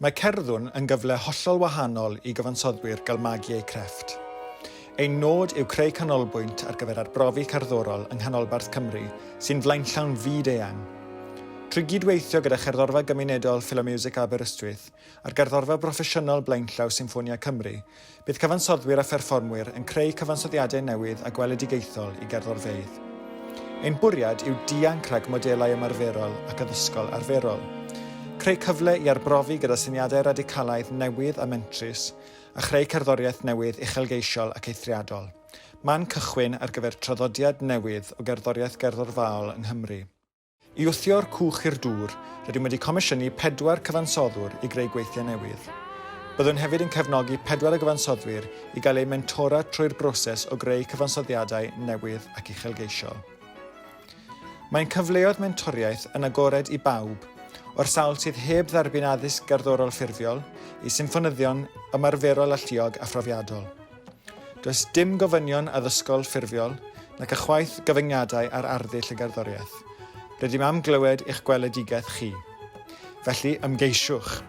Mae CERDDWN yn gyfle hollol wahanol i gyfansoddwyr gael magu eu crefft. Ein nod yw creu canolbwynt ar gyfer arborofi cerddorol yng nghanolbarth Cymru sy'n flaenllawn fyd eang. Trwy gydweithio gyda cherddorfa gymunedol Philomusica Aberystwyth a'r gerddorfa broffesiynol blaenllaw Sinfonia Cymru, bydd cyfansoddwyr a pherfformwyr yn creu cyfansoddiadau newydd a gweledigaethol i gerddorfeydd. Ein bwriad yw dianc rhag modelau ymarferol ac addysgol arferol. Creu cyfle i arbrofi gyda syniadau radicalaidd newydd a mentrus a chreu cerddoriaeth newydd uchelgeisiol ac eithriadol. Ma'n cychwyn ar gyfer traddodiad newydd o gerddorfaol yng Nghymru. I wthio'r cwch i'r dŵr, rydym wedi comisiynu 4 cyfansoddwr i greu gweithiau newydd. Byddwn hefyd yn cefnogi 4 o gyfansoddwyr i gael eu mentora trwy'r broses o greu cyfansoddiadau newydd ac uchelgeisiol. Mae'n cyfleoedd mentoriaeth yn agored i bawb, o'r sawl sydd heb dderbyn addysg gerddorol ffurfiol i symfonyddion ymarferol alluog a phrofiadol. Does dim gofynion addysgol ffurfiol nac ychwaith gyfyngiadau ar arddull y gerddoriaeth. Rydym am glywed eich gweledigaeth chi. Felly ymgeisiwch.